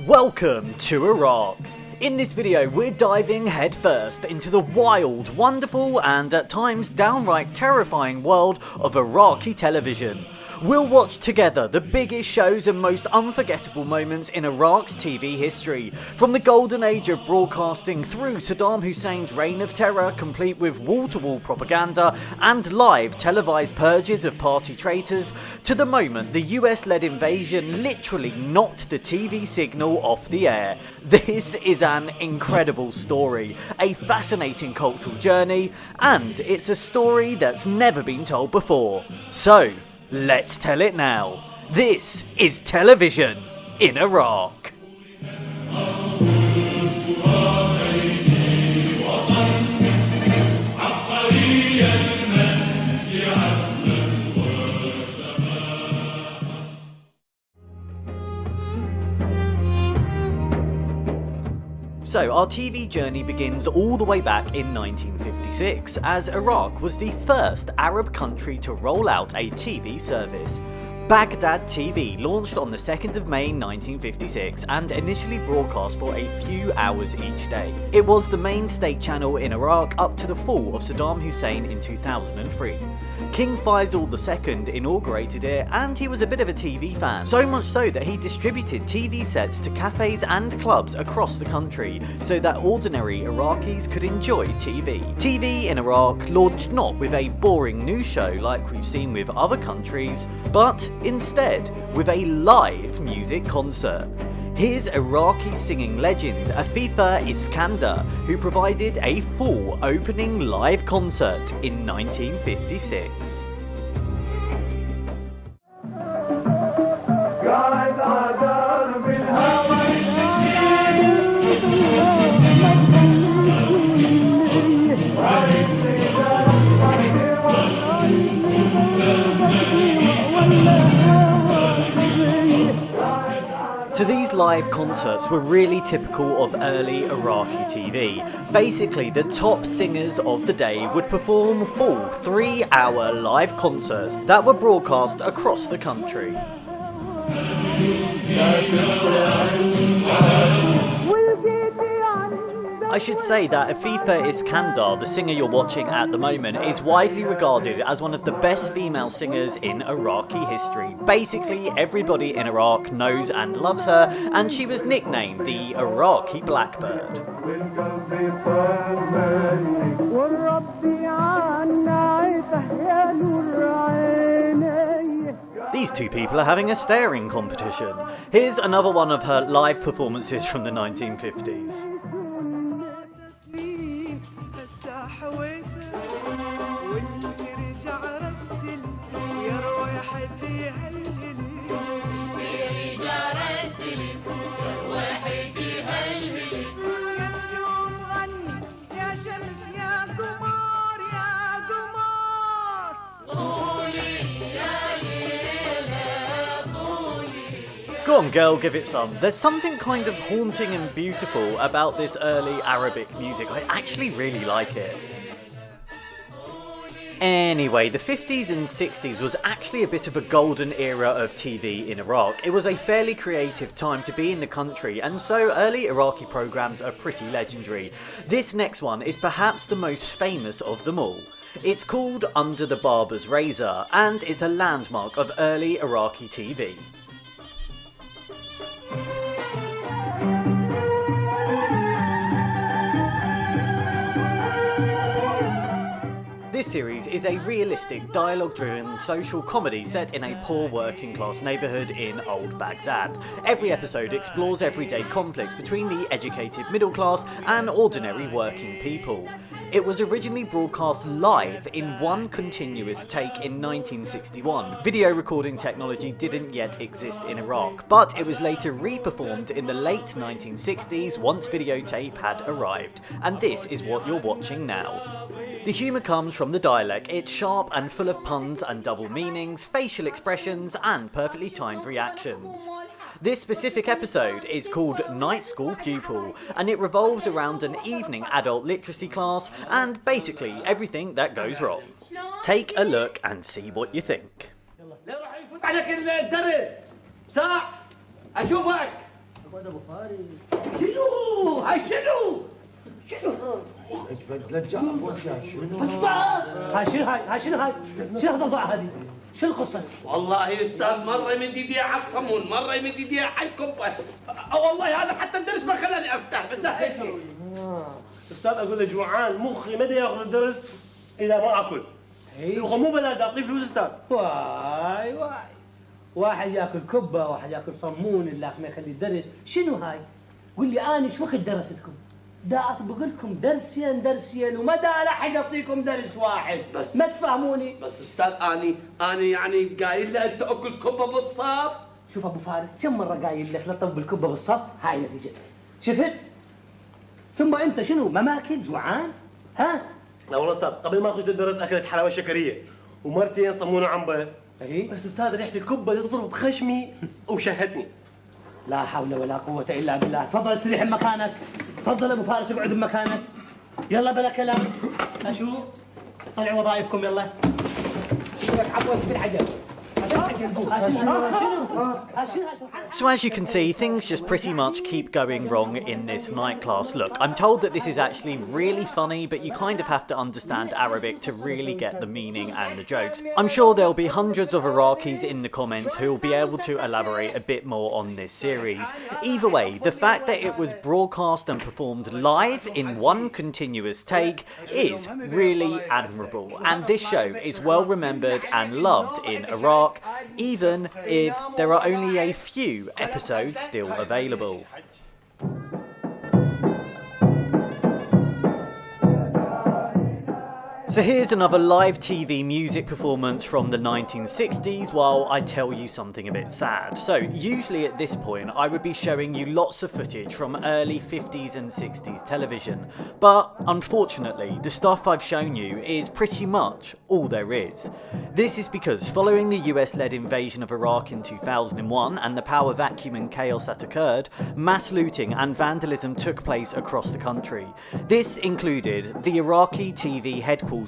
Welcome to Iraq. In this video we're diving headfirst into the wild, wonderful and at times downright terrifying world of Iraqi television. We'll watch together the biggest shows and most unforgettable moments in Iraq's TV history, from the golden age of broadcasting through Saddam Hussein's reign of terror, complete with wall-to-wall propaganda and live televised purges of party traitors, to the moment the US-led invasion literally knocked the TV signal off the air. This is an incredible story, a fascinating cultural journey, and it's a story that's never been told before. So, let's tell it now. This is television in Iraq. So our TV journey begins all the way back in 1956, as Iraq was the first Arab country to roll out a TV service. Baghdad TV launched on the 2nd of May 1956 and initially broadcast for a few hours each day. It was the main state channel in Iraq up to the fall of Saddam Hussein in 2003. King Faisal II inaugurated it, and he was a bit of a TV fan, so much so that he distributed TV sets to cafes and clubs across the country so that ordinary Iraqis could enjoy TV. TV in Iraq launched not with a boring news show like we've seen with other countries, but instead with a live music concert. Here's Iraqi singing legend Afifa Iskander, who provided a full opening live concert in 1956. So these live concerts were really typical of early Iraqi TV. Basically, the top singers of the day would perform full 3-hour live concerts that were broadcast across the country. I should say that Afifa Iskander, the singer you're watching at the moment, is widely regarded as one of the best female singers in Iraqi history. Basically, everybody in Iraq knows and loves her, and she was nicknamed the Iraqi Blackbird. These two people are having a staring competition. Here's another one of her live performances from the 1950s. Go on girl, give it some. There's something kind of haunting and beautiful about this early Arabic music. I actually really like it. Anyway, the 50s and 60s was actually a bit of a golden era of TV in Iraq. It was a fairly creative time to be in the country, and so early Iraqi programs are pretty legendary. This next one is perhaps the most famous of them all. It's called Under the Barber's Razor, and is a landmark of early Iraqi TV. This series is a realistic, dialogue-driven social comedy set in a poor working-class neighbourhood in old Baghdad. Every episode explores everyday conflicts between the educated middle class and ordinary working people. It was originally broadcast live in one continuous take in 1961. Video recording technology didn't yet exist in Iraq, but it was later re-performed in the late 1960s once videotape had arrived, and this is what you're watching now. The humour comes from the dialect. It's sharp and full of puns and double meanings, facial expressions and perfectly timed reactions. This specific episode is called Night School Pupil, and it revolves around an evening adult literacy class and basically everything that goes wrong. Take a look and see what you think. عليك الدرس ساع اشوفك. اقعد ابو فارس. شنو هاي شنو؟ لجأ بوس يا شنو؟ هاي شنو هاي شنو هالضوضاء هذه؟ شو القصة؟ والله يا استاذ مرة يمد يديه على الصمون، مرة يمد يديه على الكبة. والله هذا حتى الدرس ما خلاني افتح بس هيك. استاذ اقول له جوعان مخي ما ياخذ الدرس اذا ما اكل. يبغى مو بلاد اعطيه فلوس استاذ. واي واحد ياكل كبه واحد ياكل صمون اللي ما يخلي الدرس. شنو هاي؟ قول لي انا ايش وقت درستكم؟ دا اطبق لكم درسين وما دا لا احد يعطيكم درس واحد. بس ما تفهموني. بس استاذ اني يعني قايل له انت اكل كبه بالصف. شوف ابو فارس كم مره قايل لك لا تطبق الكبه بالصف. هاي نتيجتها شفت؟ ثم انت شنو ما ماكل جوعان؟ ها؟ لا والله استاذ قبل ما اخش الدرس اكلت حلاوه شكريه ومرتين صمونه عنبه. بس استاذ ريحه الكبه تضرب بخشمي وشهتني. لا حول ولا قوه الا بالله. تفضل استريح بمكانك. تفضل ابو فارس اقعد بمكانك. يلا بلا كلام. اشوف طلعوا وظائفكم يلا. سيبك عبوت بالعجل. So as you can see, things just pretty much keep going wrong in this night class. Look, I'm told that this is actually really funny, but you kind of have to understand Arabic to really get the meaning and the jokes. I'm sure there'll be hundreds of Iraqis in the comments who will be able to elaborate a bit more on this series. Either way, the fact that it was broadcast and performed live in one continuous take is really admirable, and this show is well remembered and loved in Iraq, even if there are only a few episodes still available. So here's another live TV music performance from the 1960s while I tell you something a bit sad. So usually at this point I would be showing you lots of footage from early 50s and 60s television, but unfortunately the stuff I've shown you is pretty much all there is. This is because following the US-led invasion of Iraq in 2001 and the power vacuum and chaos that occurred, mass looting and vandalism took place across the country. This included the Iraqi TV headquarters,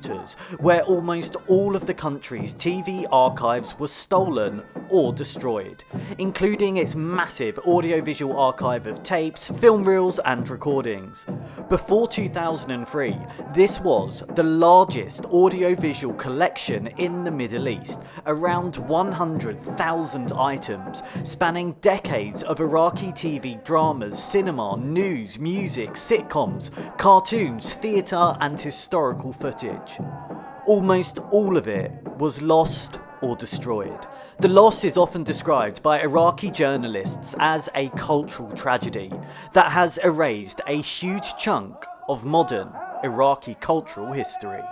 where almost all of the country's TV archives were stolen or destroyed, including its massive audiovisual archive of tapes, film reels and recordings. Before 2003, this was the largest audiovisual collection in the Middle East, around 100,000 items, spanning decades of Iraqi TV dramas, cinema, news, music, sitcoms, cartoons, theatre and historical footage. Almost all of it was lost or destroyed. The loss is often described by Iraqi journalists as a cultural tragedy that has erased a huge chunk of modern Iraqi cultural history.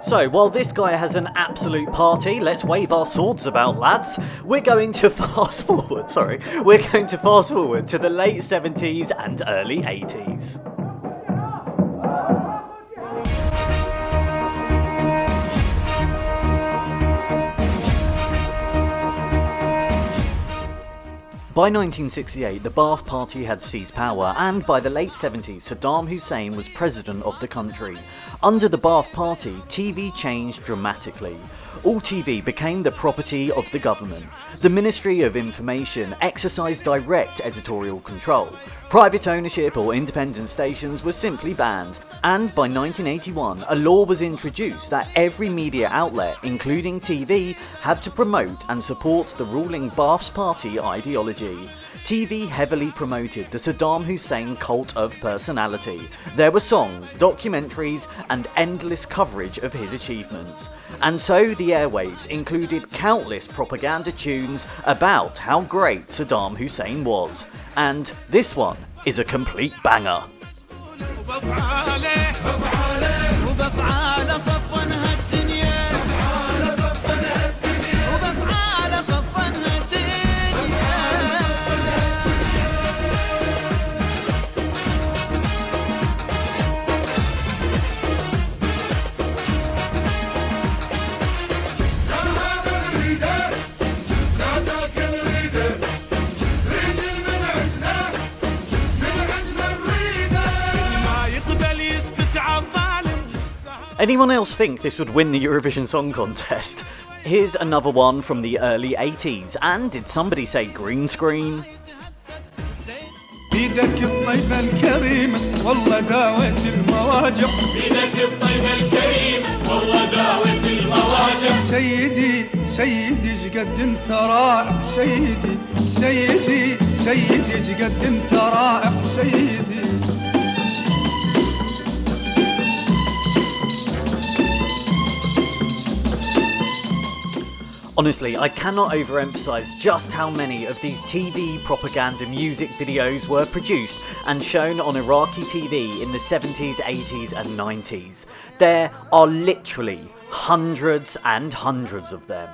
So, while this guy has an absolute party, let's wave our swords about, lads. We're going to fast forward to the late 70s and early 80s. By 1968, the Ba'ath Party had seized power, and by the late 70s, Saddam Hussein was president of the country. Under the Ba'ath Party, TV changed dramatically. All TV became the property of the government. The Ministry of Information exercised direct editorial control. Private ownership or independent stations were simply banned. And by 1981, a law was introduced that every media outlet, including TV, had to promote and support the ruling Ba'ath Party ideology. TV heavily promoted the Saddam Hussein cult of personality. There were songs, documentaries, and endless coverage of his achievements. And so the airwaves included countless propaganda tunes about how great Saddam Hussein was. And this one is a complete banger. Anyone else think this would win the Eurovision Song Contest? Here's another one from the early 80s, and did somebody say green screen? بيدك الطيبة الكريمة والله داوت المواجع بيدك الطيبة الكريمة والله داوت المواجع سيدي سيدي جقد انت رائع سيدي سيدي سيدي جقد انت رائع سيدي. Honestly, I cannot overemphasize just how many of these TV propaganda music videos were produced and shown on Iraqi TV in the 70s, 80s and 90s. There are literally hundreds and hundreds of them.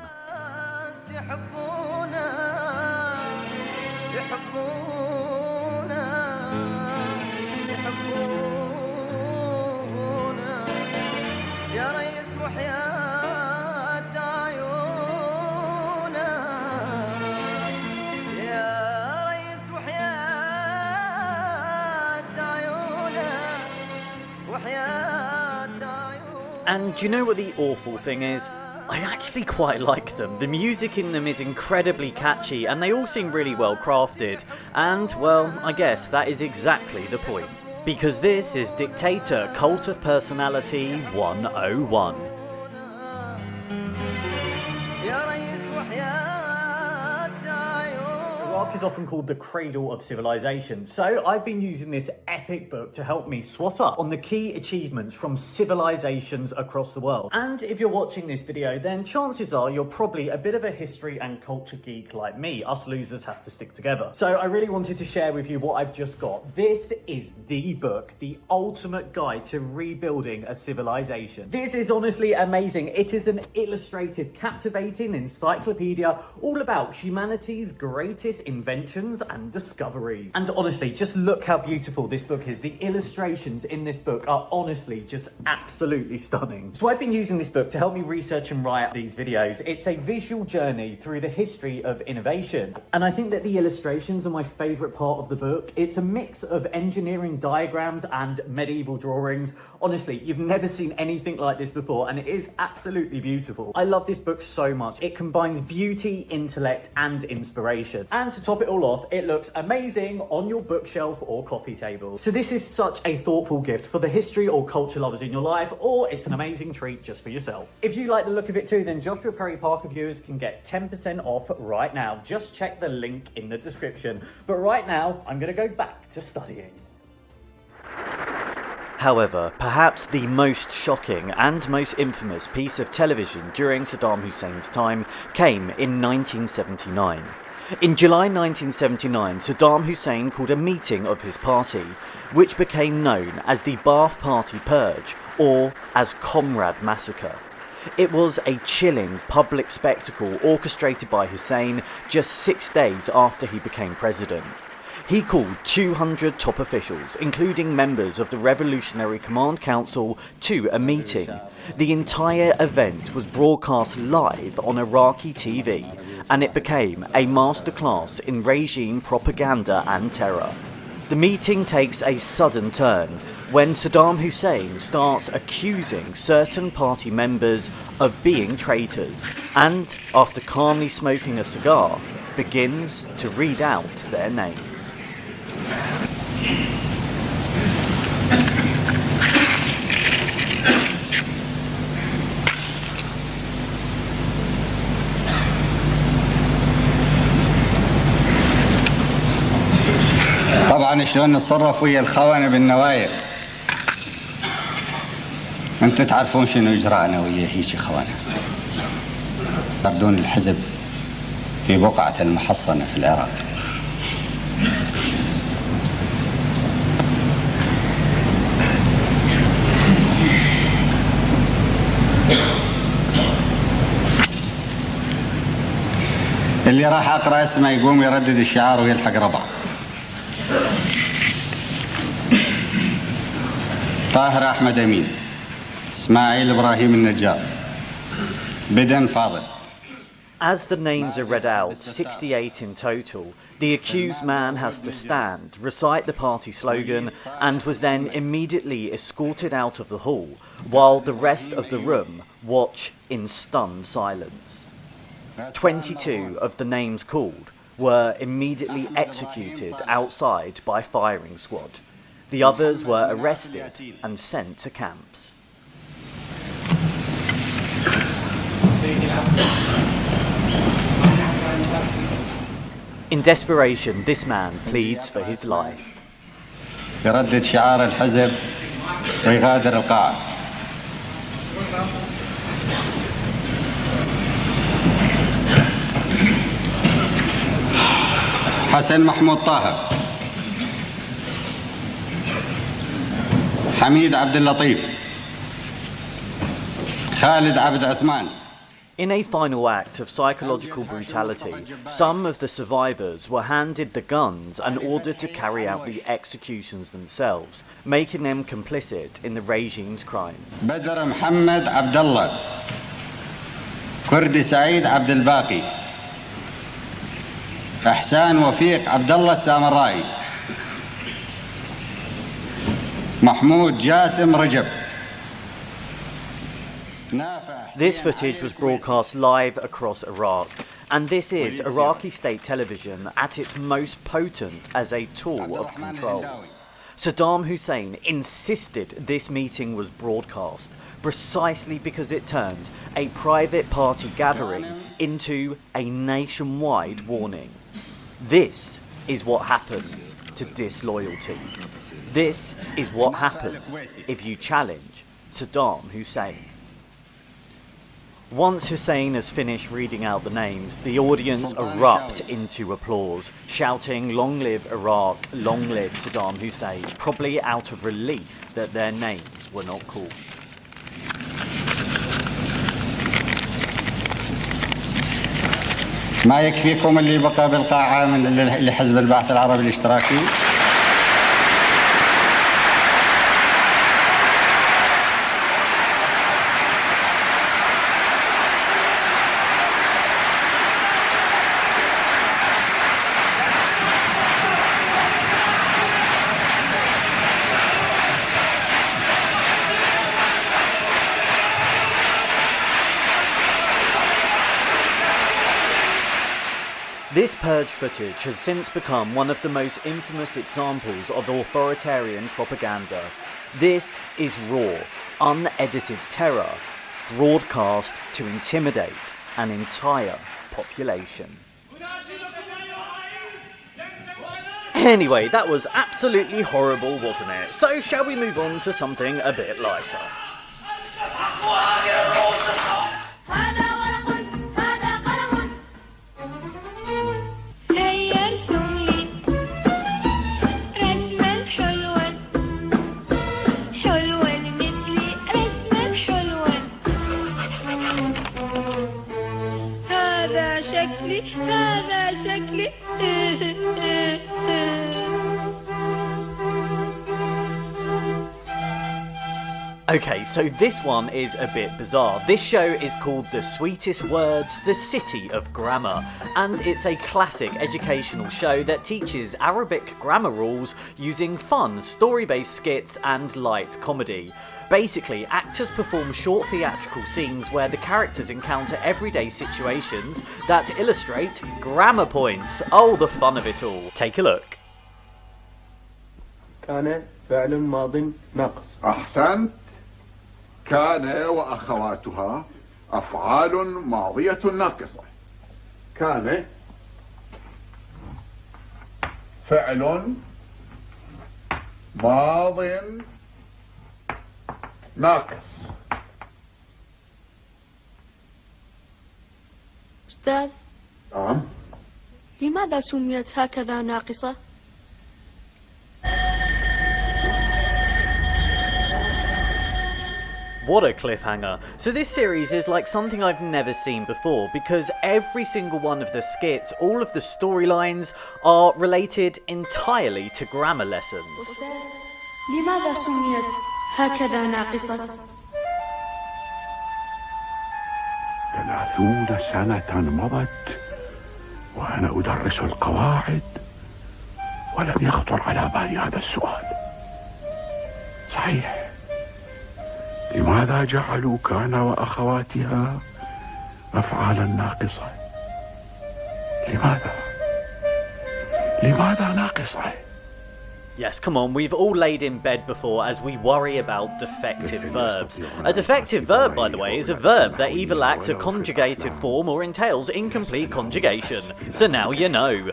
And do you know what the awful thing is? I actually quite like them. The music in them is incredibly catchy and they all seem really well crafted. And, well, I guess that is exactly the point. Because this is Dictator Cult of Personality 101. Iraq is often called the cradle of civilization, so I've been using this epic book to help me swat up on the key achievements from civilizations across the world. And if you're watching this video, then chances are you're probably a bit of a history and culture geek like me. Us losers have to stick together. So I really wanted to share with you what I've just got. This is the book, the ultimate guide to rebuilding a civilization. This is honestly amazing. It is an illustrated, captivating encyclopedia all about humanity's greatest inventions and discoveries. And honestly, just look how beautiful this book is. The illustrations in this book are honestly just absolutely stunning. So I've been using this book to help me research and write these videos. It's a visual journey through the history of innovation. And I think that the illustrations are my favorite part of the book. It's a mix of engineering diagrams and medieval drawings. Honestly, you've never seen anything like this before, and it is absolutely beautiful. I love this book so much. It combines beauty, intellect, and inspiration. And to top it all off, it looks amazing on your bookshelf or coffee table. So this is such a thoughtful gift for the history or culture lovers in your life, or it's an amazing treat just for yourself. If you like the look of it too, then Joshua Perry Parker viewers can get 10% off right now. Just check the link in the description. But right now, I'm going to go back to studying. However, perhaps the most shocking and most infamous piece of television during Saddam Hussein's time came in 1979. In July 1979, Saddam Hussein called a meeting of his party, which became known as the Ba'ath Party Purge, or as Comrade Massacre. It was a chilling public spectacle orchestrated by Hussein just 6 days after he became president. He called 200 top officials, including members of the Revolutionary Command Council, to a meeting. The entire event was broadcast live on Iraqi TV, and it became a masterclass in regime propaganda and terror. The meeting takes a sudden turn when Saddam Hussein starts accusing certain party members of being traitors, and after calmly smoking a cigar, begins to read out their names. طبعا شلون نتصرف ويا الخونة بالنوايا. انتم تعرفون شنو اجراءنا ويا هيك خونة. يردون الحزب في بقعة المحصنة في العراق. اللي راح اقرا اسمه يقوم يردد الشعار ويلحق ربعه. طاهر احمد امين، اسماعيل ابراهيم النجار، بدن فاضل. As the names are read out, 68 in total, the accused man has to stand, recite the party slogan, and was then immediately escorted out of the hall, while the rest of the room watch in stunned silence. 22 of the names called were immediately executed outside by firing squad. The others were arrested and sent to camps. In desperation, this man pleads for his life. يردد شعار الحزب ويغادر القاعة. حسن محمود طه، حميد عبد اللطيف، خالد عبد عثمان. In a final act of psychological brutality, some of the survivors were handed the guns and ordered to carry out the executions themselves, making them complicit in the regime's crimes. بدر محمد عبد الله، كردي سعيد عبد الباقي، إحسان وفيق عبد الله السامرائي، محمود جاسم رجب. This footage was broadcast live across Iraq, and this is Iraqi state television at its most potent as a tool of control. Saddam Hussein insisted this meeting was broadcast precisely because it turned a private party gathering into a nationwide warning. This is what happens to disloyalty. This is what happens if you challenge Saddam Hussein. Once Hussein has finished reading out the names, the audience erupt into applause, shouting, "Long live Iraq, long live Saddam Hussein," probably out of relief that their names were not called. ما يكفيكم اللي بقى بالقاعة من لحزب البعث العربي الاشتراكي؟ This purge footage has since become one of the most infamous examples of authoritarian propaganda. This is raw, unedited terror, broadcast to intimidate an entire population. Anyway, that was absolutely horrible, wasn't it? So shall we move on to something a bit lighter? Okay, so this one is a bit bizarre. This show is called The Sweetest Words, The City of Grammar, and it's a classic educational show that teaches Arabic grammar rules using fun, story-based skits and light comedy. Basically, actors perform short theatrical scenes where the characters encounter everyday situations that illustrate grammar points. Oh, the fun of it all. Take a look. كان فعل ماض ناقص. أحسنت. كان وأخواتها أفعال ماضية ناقصة. كان فعل ماض ناقص. أستاذ، نعم. لماذا سميت هكذا ناقصة؟ What a cliffhanger. So this series is like something I've never seen before because every single one of the skits, all of the storylines are related entirely to grammar lessons. لماذا سميت هكذا ناقصة؟ 30 سنة مضت وأنا أدرس القواعد ولم يخطر على بالي هذا السؤال. صحيح، لماذا جعلوا كان وأخواتها أفعالا ناقصة؟ لماذا ناقصة؟ Yes, come on, we've all laid in bed before as we worry about defective verbs. A defective verb, by the way, is a verb that either lacks a conjugated form or entails incomplete conjugation. So now you know.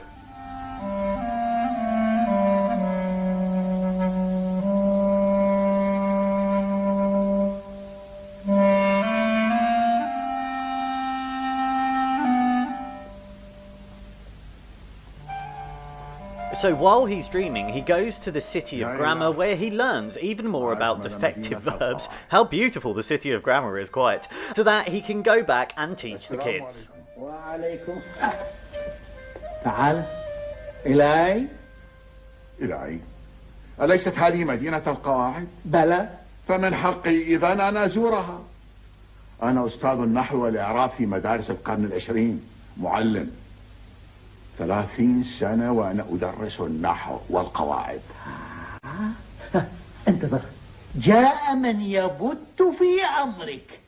So while he's dreaming, he goes to the City of Grammar, where he learns even more about defective verbs. How beautiful the City of Grammar is, quite. So that he can go back and teach the kids. تعال إلي. أليست هذه مدينة القواعد؟ بلى. فمن حقي إذن أن أزورها. أنا أستاذ النحو والإعراب في مدارس القرن العشرين، معلم. 30 سنة وأنا أدرس النحو والقواعد. انتظر، جاء من يبت في أمرك.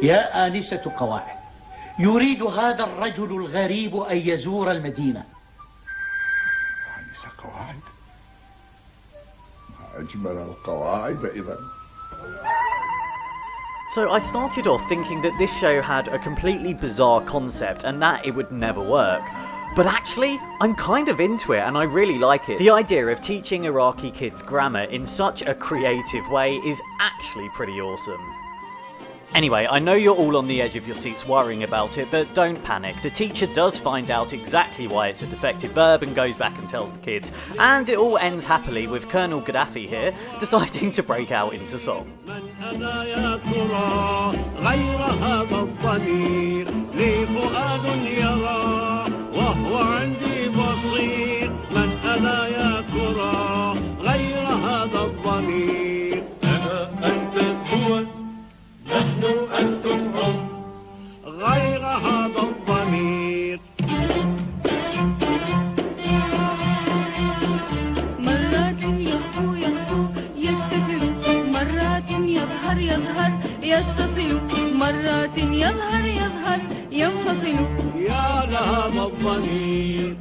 يا آنسة قواعد، يريد هذا الرجل الغريب أن يزور المدينة. آنسة قواعد؟ ما أجمل القواعد إذن. So I started off thinking that this show had a completely bizarre concept and that it would never work. But actually, I'm kind of into it and I really like it. The idea of teaching Iraqi kids grammar in such a creative way is actually pretty awesome. Anyway, I know you're all on the edge of your seats worrying about it, but don't panic. The teacher does find out exactly why it's a defective verb and goes back and tells the kids. And it all ends happily with Colonel Gaddafi here deciding to break out into song. غير هذا الضمير. مرات يخفو يستتر، مرات يظهر يتصل، مرات يظهر ينفصل. يا لهذا الضمير.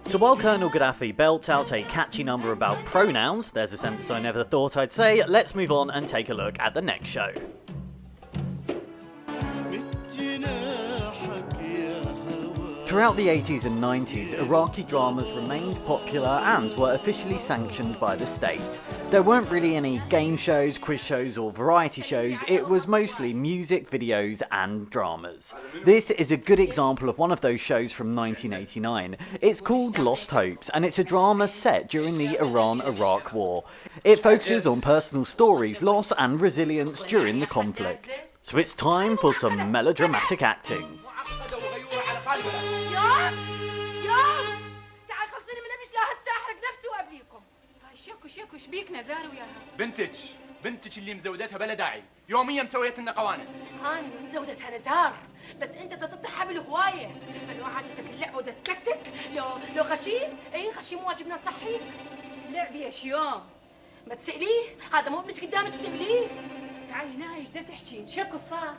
So while Colonel Gaddafi belts out a catchy number about pronouns, there's a sentence I never thought I'd say, let's move on and take a look at the next show. Throughout the 80s and 90s, Iraqi dramas remained popular and were officially sanctioned by the state. There weren't really any game shows, quiz shows or variety shows, it was mostly music, videos and dramas. This is a good example of one of those shows from 1989. It's called Lost Hopes and it's a drama set during the Iran-Iraq War. It focuses on personal stories, loss and resilience during the conflict. So it's time for some melodramatic acting. يا تعال خلصيني من ابيش لهسه احرق نفسي وقبليكم. هاي شكو ايش بيك نزار وياها؟ بنتك اللي مزودتها بلا داعي، يوميا مسويت لنا قوانين. هاني مزودتها نزار، بس انت تطيح حبل هوايه، لو عجبتك اللعبه ودا تكتك، لو غشيم، اي غشيم واجبنا نصحيك. لعبي ايش يوم؟ ما تسأليه، هذا مو ابنك قدامك تسأليه. تعالي هنا ايش بدها تحكي؟ شكو صار؟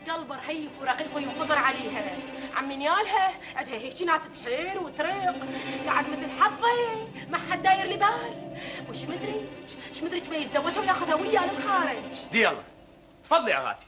قلبه رهيف ورقيق ينفطر عليها. عم نيالها عندها هيك ناس تحين وتريق، قاعد مثل حظي ما حد داير لي بال. وش مدريك ما يتزوجها وياخذها وياه للخارج. دي يلا تفضلي يا غاتي.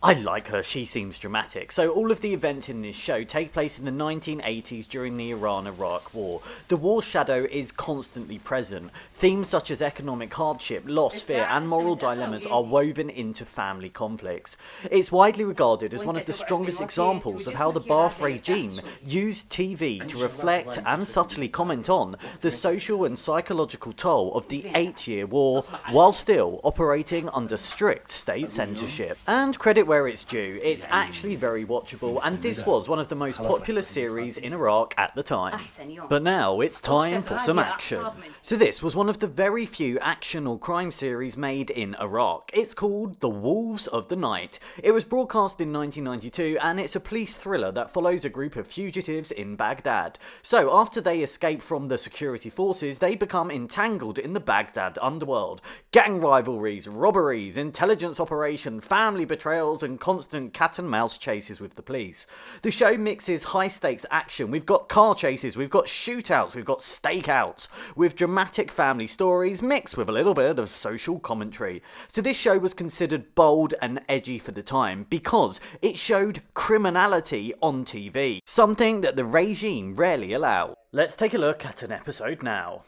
I like her, she seems dramatic. So all of the events in this show take place in the 1980s during the Iran-Iraq War. The war's shadow is constantly present. Themes such as economic hardship, loss, fear and moral dilemmas are woven into family conflicts. It's widely regarded as one of the strongest examples of how the Ba'ath regime used TV to reflect and subtly comment on the social and psychological toll of the 8-year war while still operating under strict state censorship. And credit where where it's due. It's actually very watchable, and this was one of the most popular series in Iraq at the time. But now it's time for some action. So this was one of the very few action or crime series made in Iraq. It's called The Wolves of the Night. It was broadcast in 1992, and it's a police thriller that follows a group of fugitives in Baghdad. So after they escape from the security forces, they become entangled in the Baghdad underworld. Gang rivalries, robberies, intelligence operation, family betrayals, and constant cat and mouse chases with the police. The show mixes high stakes action. We've got car chases, we've got shootouts, we've got stakeouts, with dramatic family stories mixed with a little bit of social commentary. So this show was considered bold and edgy for the time because it showed criminality on TV, something that the regime rarely allowed. Let's take a look at an episode now.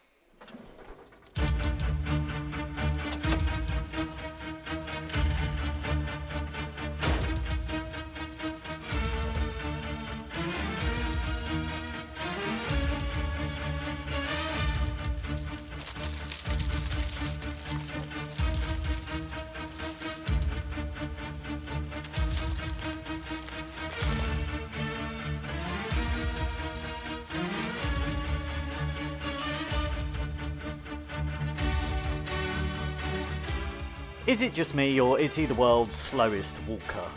Is it just me, or is he the world's slowest walker?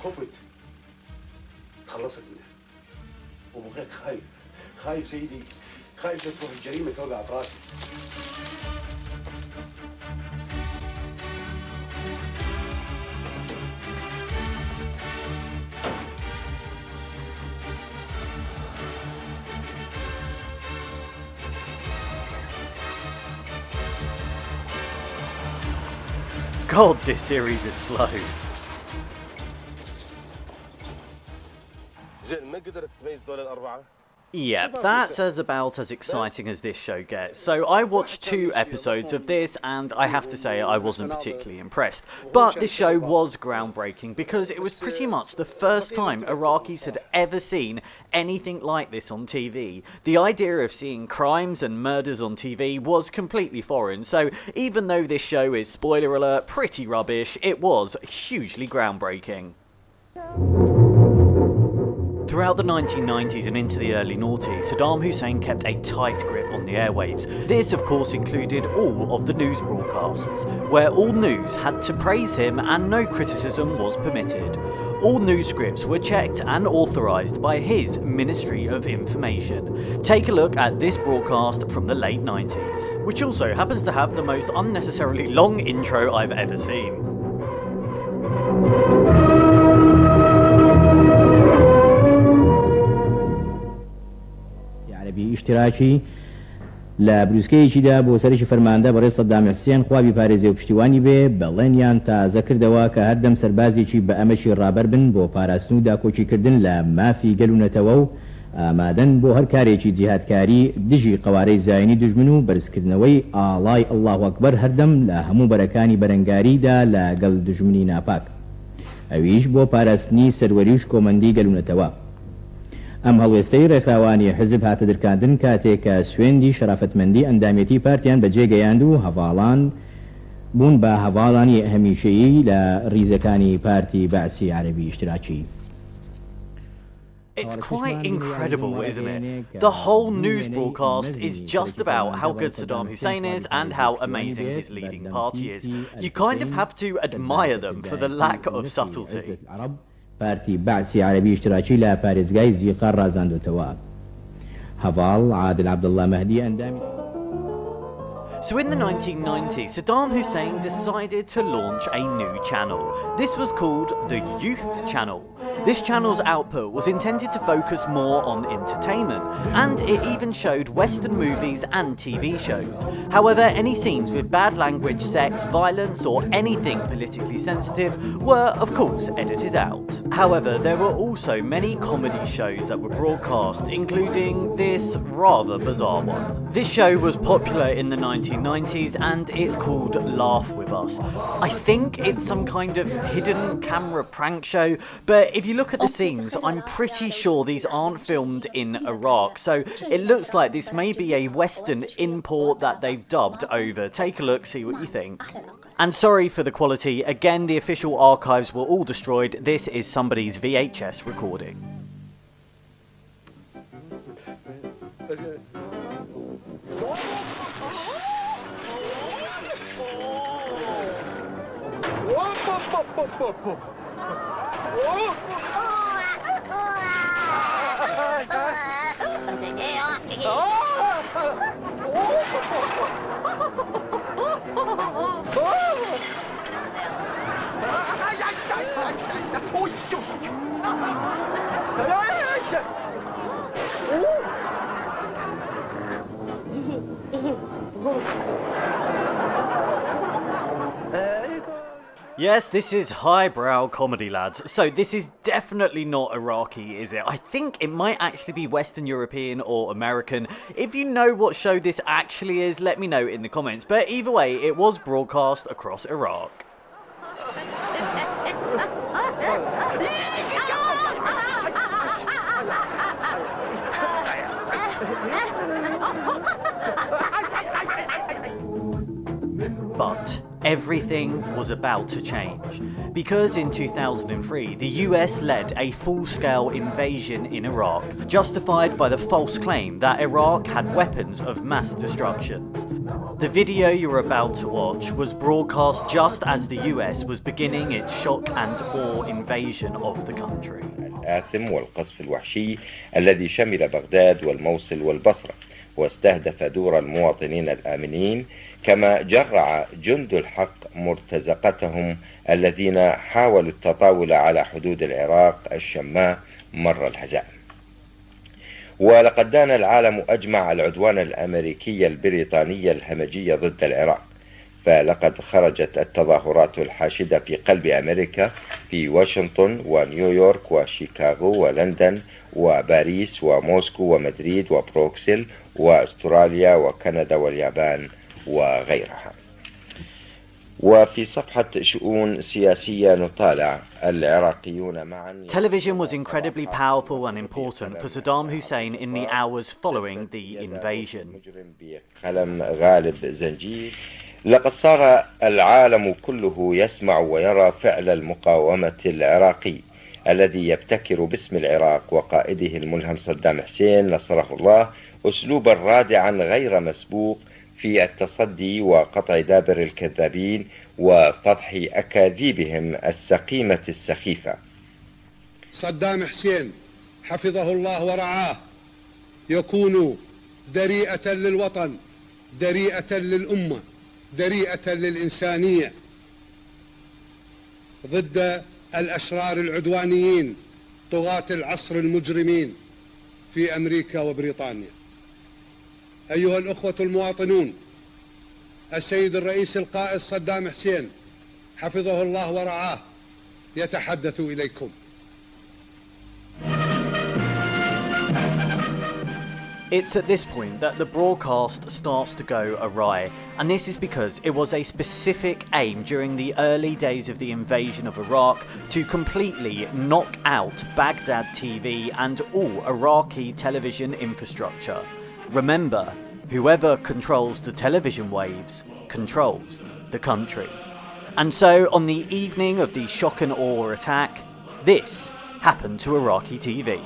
خفت تخلصت منه وبقيت خايف سيدي، خايف لا تروح الجريمة توقع في راسي. God, this series is slow. Yep, that's about as exciting as this show gets. So I watched 2 episodes of this, and I have to say I wasn't particularly impressed. But this show was groundbreaking because it was pretty much the first time Iraqis had ever seen anything like this on TV. The idea of seeing crimes and murders on TV was completely foreign, so even though this show is, spoiler alert, pretty rubbish, it was hugely groundbreaking. Throughout the 1990s and into the early noughties, Saddam Hussein kept a tight grip on the airwaves. This, of course, included all of the news broadcasts, where all news had to praise him and no criticism was permitted. All news scripts were checked and authorised by his Ministry of Information. Take a look at this broadcast from the late 90s, which also happens to have the most unnecessarily long intro I've ever seen. اشتراکی لا بروسکەیەکیدا بۆ سەرشی فەرماندە بەڕێز سەدام حوسێن خوا بیپارێزێ و پشتیوانی بێ بەڵێنیان تازە کردەوە کە هەردەم سەربازێکی بە ئەمەشی ڕابەر بن بۆ پاراستن و داکۆچیکردن لە مافی گەلوونەتەوە و ئامادەن بۆ هەر کارێکی جیهادکاری دژی قەوارەی زاینی دژمن و بەرزکردنەوەی ئاڵای ئەڵڵاهو ئەکبەر هەردەم لە هەموو بەرەکانی بەرەنگاریدا لەگەڵ دژمنی ناپاک، ئەویش بۆ پاراستنی سەروەری و کۆمەندی گەلوونەتەوە. ئەم هەڵوێستەی ڕێکخراوانی حزب هاتە دەرکاندن کاتێک کە سوێندی شەرافەتمەندی ئەندامەتی پارتیان بەجێگەیاند و هەواڵان بوون بە هەواڵانی هەمیشەیی لە ڕیزەکانی پارتی بەعسی عەرەبی اشتراکی. It's quite incredible, isn't it? The whole news broadcast is just about how good Saddam Hussein is and how amazing his leading party is. You kind of have to admire them for the lack of subtlety. پارتی بەعسی عەرەبی اشتراکی لە پارێزگای زیقار ڕازاندوتەوە. هەواڵ عادل عەبدەڵڵا مەهدی ئەندامی So in the 1990s, Saddam Hussein decided to launch a new channel. This was called the Youth Channel. This channel's output was intended to focus more on entertainment, and it even showed Western movies and TV shows. However, any scenes with bad language, sex, violence, or anything politically sensitive were, of course, edited out. However, there were also many comedy shows that were broadcast, including this rather bizarre one. This show was popular in the 1990s and it's called Laugh With Us. I think it's some kind of hidden camera prank show, but if you look at the scenes, I'm pretty sure these aren't filmed in Iraq, so it looks like this may be a Western import that they've dubbed over. Take a look, see what you think. And sorry for the quality, again the official archives were all destroyed. This is somebody's VHS recording. Yes, this is highbrow comedy, lads. So this is definitely not Iraqi, is it? I think it might actually be Western European or American. If you know what show this actually is, let me know in the comments. But either way, it was broadcast across Iraq. But everything was about to change, because in 2003 the US led a full-scale invasion in Iraq, justified by the false claim that Iraq had weapons of mass destruction. The video you're about to watch was broadcast just as the US was beginning its shock and awe invasion of the country. الآثم والقصف الوحشي الذي شمل بغداد والموصل والبصرة واستهدف دور المواطنين الآمنين، كما جرع جند الحق مرتزقتهم الذين حاولوا التطاول على حدود العراق الشماء مر الهزائم. ولقد دان العالم أجمع العدوان الأمريكي البريطاني الهمجي ضد العراق، فلقد خرجت التظاهرات الحاشدة في قلب أمريكا في واشنطن ونيويورك وشيكاغو ولندن وباريس وموسكو ومدريد وبروكسل وأستراليا وكندا واليابان وغيرها. وفي صفحة شؤون سياسية نطالع العراقيون معا. Television was incredibly powerful and important for Saddam Hussein in the hours following the invasion. قلم غالب زنجي. لقد صار العالم كله يسمع ويرى فعل المقاومة العراقي الذي يبتكر باسم العراق وقائده الملهم صدام حسين نصره الله أسلوبا رادعا غير مسبوق في التصدي وقطع دابر الكذابين وفضح أكاذيبهم السقيمة السخيفة. صدام حسين حفظه الله ورعاه يكون دريئة للوطن، دريئة للأمة، دريئة للإنسانية ضد الأشرار العدوانيين طغاة العصر المجرمين في أمريكا وبريطانيا. أيها الأخوة المواطنون، السيد الرئيس القائد صدام حسين حفظه الله ورعاه يتحدث إليكم. It's at this point that the broadcast starts to go awry, and this is because it was a specific aim during the early days of the invasion of Iraq to completely knock out Baghdad TV and all Iraqi television infrastructure. Remember, whoever controls the television waves controls the country. And so on the evening of the shock and awe attack, this happened to Iraqi TV.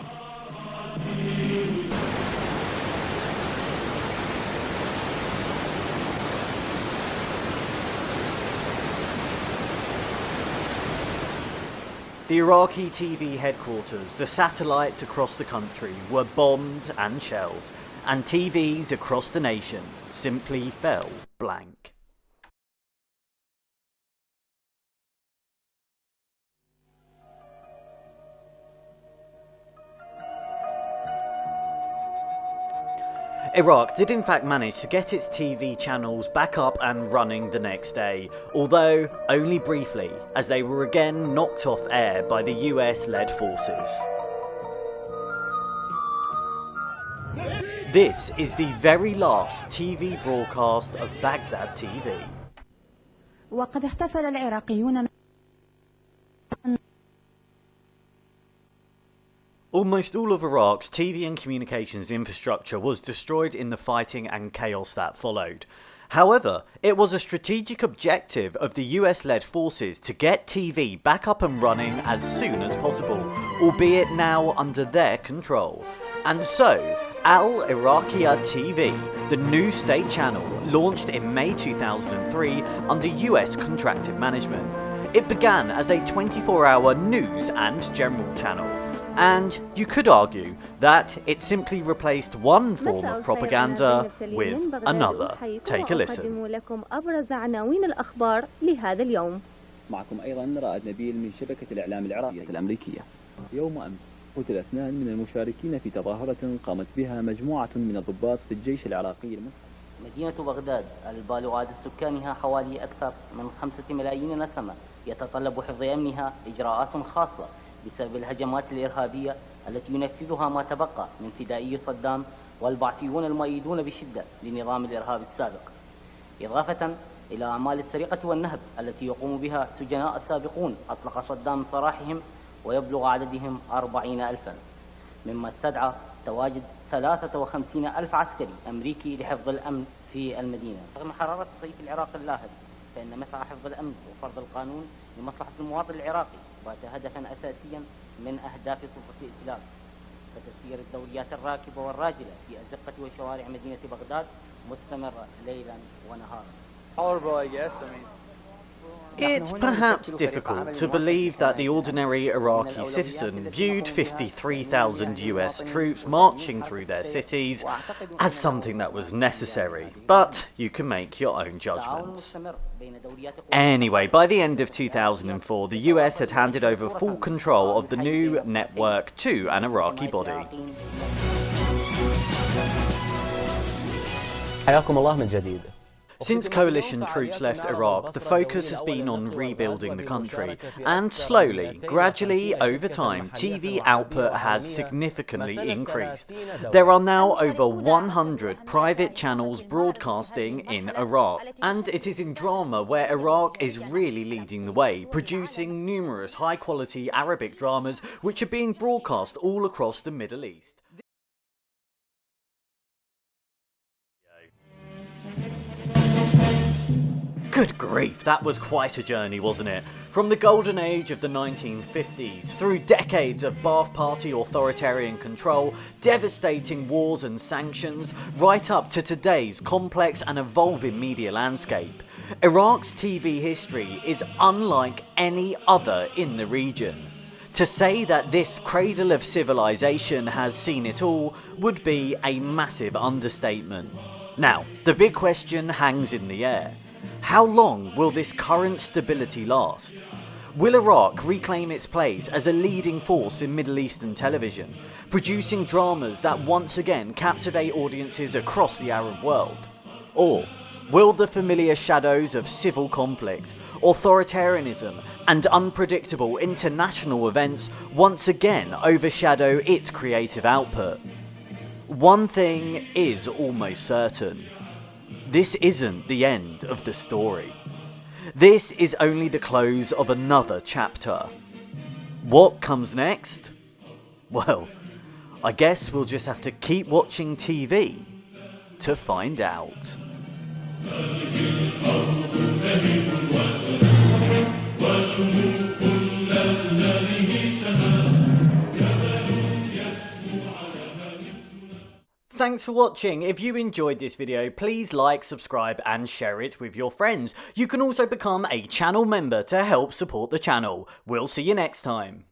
The Iraqi TV headquarters, the satellites across the country, were bombed and shelled, and TVs across the nation simply fell blank. Iraq did in fact manage to get its TV channels back up and running the next day, although only briefly, as they were again knocked off air by the US-led forces. This is the very last TV broadcast of Baghdad TV. وقد احتفل العراقيون Almost all of Iraq's TV and communications infrastructure was destroyed in the fighting and chaos that followed. However, it was a strategic objective of the US-led forces to get TV back up and running as soon as possible, albeit now under their control. And so, Al-Iraqi TV, the new state channel, launched in May 2003 under US contracted management. It began as a 24-hour news and general channel. And you could argue that it simply replaced one form of propaganda with another. Take a listen. لكم أبرز عناوين الأخبار لهذا اليوم. معكم أيضا رائد نبيل من شبكة الإعلام العراقية الأمريكية. يوم أمس قتل 2 من المشاركين في تظاهرة قامت بها مجموعة من الضباط في الجيش العراقي المنحل. مدينة بغداد البالغ عدد سكانها حوالي أكثر من 5 ملايين نسمة يتطلب حفظ أمنها إجراءات خاصة بسبب الهجمات الإرهابية التي ينفذها ما تبقى من فدائي صدام والبعثيون المؤيدون بشدة لنظام الإرهاب السابق، إضافة إلى أعمال السرقة والنهب التي يقوم بها سجناء سابقون أطلق صدام سراحهم ويبلغ عددهم 40,000، مما استدعى تواجد 53,000 عسكري أمريكي لحفظ الأمن في المدينة. رغم حرارة صيف العراق اللاهب، فإن مسعى حفظ الأمن وفرض القانون لمصلحة المواطن العراقي بات هدفا أساسيا من أهداف سلطة الائتلاف، فتسيير الدوريات الراكبة والراجلة في أزقة وشوارع مدينة بغداد مستمرة ليلا ونهارا. Horrible, I guess. I mean, It's perhaps difficult to believe that the ordinary Iraqi citizen viewed 53,000 US troops marching through their cities as something that was necessary, but you can make your own judgments. Anyway, by the end of 2004, the US had handed over full control of the new network to an Iraqi body. حياكم الله من جديد. Since coalition troops left Iraq, the focus has been on rebuilding the country, and slowly, gradually, over time, TV output has significantly increased. There are now over 100 private channels broadcasting in Iraq, and it is in drama where Iraq is really leading the way, producing numerous high-quality Arabic dramas which are being broadcast all across the Middle East. Good grief, that was quite a journey, wasn't it? From the golden age of the 1950s, through decades of Ba'ath Party authoritarian control, devastating wars and sanctions, right up to today's complex and evolving media landscape. Iraq's TV history is unlike any other in the region. To say that this cradle of civilization has seen it all would be a massive understatement. Now, the big question hangs in the air. How long will this current stability last? Will Iraq reclaim its place as a leading force in Middle Eastern television, producing dramas that once again captivate audiences across the Arab world? Or will the familiar shadows of civil conflict, authoritarianism, and unpredictable international events once again overshadow its creative output? One thing is almost certain. This isn't the end of the story. This is only the close of another chapter. What comes next? Well, I guess we'll just have to keep watching TV to find out. Thanks for watching. If you enjoyed this video, please like, subscribe and share it with your friends. You can also become a channel member to help support the channel. We'll see you next time.